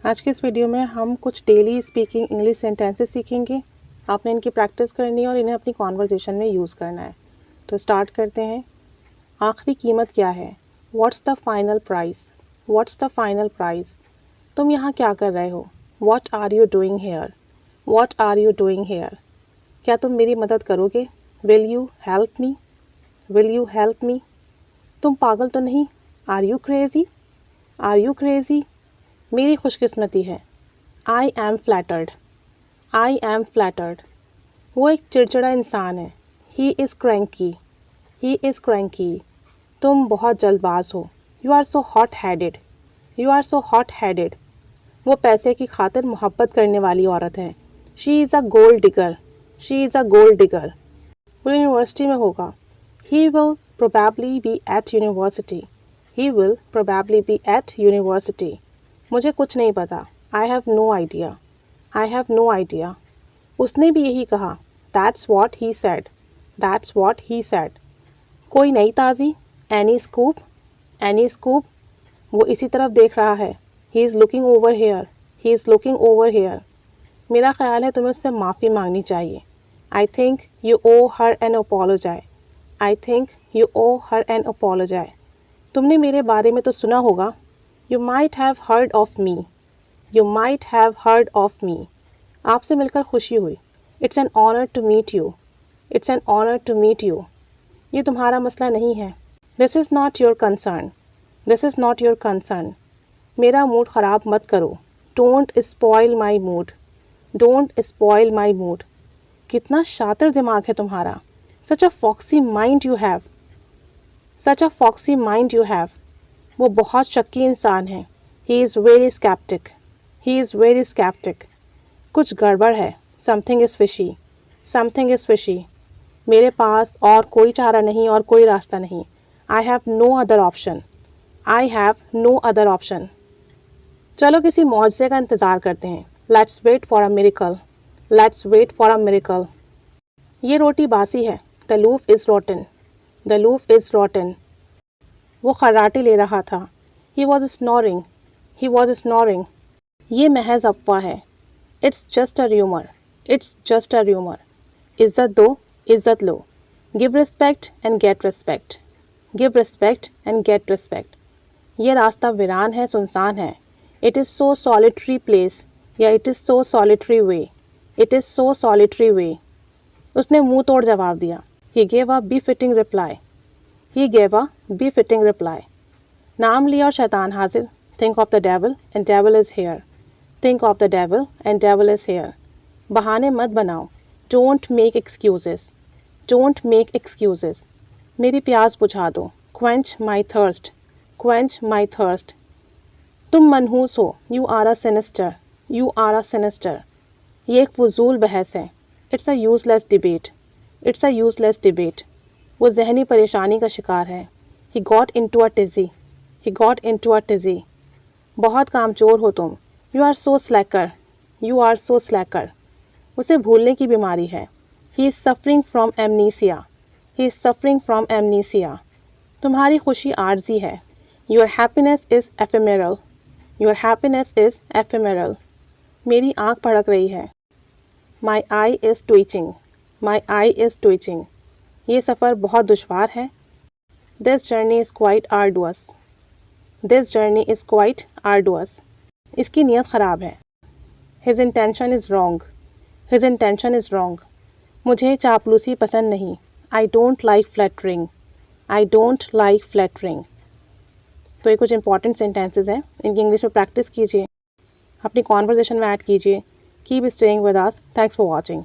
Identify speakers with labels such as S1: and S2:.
S1: आज के इस वीडियो में हम कुछ डेली स्पीकिंग इंग्लिश सेंटेंसेस सीखेंगे। आपने इनकी प्रैक्टिस करनी है और इन्हें अपनी कॉन्वर्जेशन में यूज़ करना है। तो स्टार्ट करते हैं। आखिरी कीमत क्या है? What's the final price? What's the final price? तुम यहाँ क्या कर रहे हो? What are you doing here? What are you doing here? क्या तुम मेरी मदद करोगे? Will you help me? Will you help me? तुम पागल तो नहीं? Are you crazy? Are you crazy? मेरी खुशकिस्मती है। I am flattered. I am flattered. वो एक चिड़चिड़ा इंसान है। He is cranky. He is cranky. तुम बहुत जल्दबाज हो। You are so hot headed. You are so hot headed. वो पैसे की खातिर मोहब्बत करने वाली औरत है। She is a gold digger. She is a gold digger. वो यूनिवर्सिटी में होगा। He will probably be at university. He will probably be at university. मुझे कुछ नहीं पता। I have no idea. I have no idea. उसने भी यही कहा। That's what he sad. That's what he said. कोई नई ताज़ी? Any scoop? Any scoop? वो इसी तरफ देख रहा है। He is looking over here. He is looking over here. मेरा ख्याल है तुम्हें उससे माफ़ी मांगनी चाहिए। I think you owe her an apology. I think you owe her an apology. तुमने मेरे बारे में तो सुना होगा। You might have heard of me. You might have heard of me. आपसे मिलकर खुशी हुई. It's an honor to meet you. It's an honor to meet you. ये तुम्हारा मसला नहीं है. This is not your concern. This is not your concern. मेरा मूड ख़राब मत करो. Don't spoil my mood. Don't spoil my mood. कितना शातिर दिमाग है तुम्हारा. Such a foxy mind you have. Such a foxy mind you have. वो बहुत शक्की इंसान है। He is very sceptic. He is very sceptic. कुछ गड़बड़ है। Something is fishy. Something is fishy. मेरे पास और कोई चारा नहीं और कोई रास्ता नहीं। I have no other option. I have no other option. चलो किसी मौजज़े का इंतज़ार करते हैं। Let's wait for a miracle. Let's wait for a miracle. ये रोटी बासी है। The loaf is rotten. The loaf is rotten. वो खर्राटे ले रहा था। He was snoring. He was snoring. ये महज अफवाह है। It's just a rumour. It's just a rumour. इज़्ज़त दो, इज़्ज़त लो। Give respect and get respect. Give respect and get respect. ये रास्ता वीरान है, सुनसान है। It is so solitary place या it is so solitary way. It is so solitary way. उसने मुंह तोड़ जवाब दिया। He gave a befitting reply. He gave a befitting reply. नाम लिया और शैतान हाजिर. Think of the devil and devil is here. Think of the devil and devil is here. बहाने मत बनाओ. Don't make excuses. Don't make excuses. मेरी प्यास बुझा दो. Quench my thirst. Quench my thirst. तुम मनहूस हो. You are a sinister. You are a sinister. ये एक फजूल बहस है. It's a useless debate. It's a useless debate. वो जहनी परेशानी का शिकार है. He got into a tizzy. He got into a tizzy. बहुत कामचोर हो तुम. You are so slacker. You are so slacker. उसे भूलने की बीमारी है. He is suffering from amnesia. He is suffering from amnesia. तुम्हारी खुशी आर्जी है. Your happiness is ephemeral. Your happiness is ephemeral. मेरी आँख भड़क रही है. My eye is twitching. My eye is twitching. ये सफ़र बहुत दुश्वार है. This journey is quite arduous. This journey is quite arduous. इसकी नीयत ख़राब है. His intention is wrong. His intention is wrong. मुझे चापलूसी पसंद नहीं. I don't like flattering. I don't like flattering. तो ये कुछ इंपॉर्टेंट सेंटेंसेस हैं. इनकी इंग्लिश में प्रैक्टिस कीजिए. अपनी कॉन्वर्जेशन में ऐड कीजिए. Keep staying with us. Thanks for watching.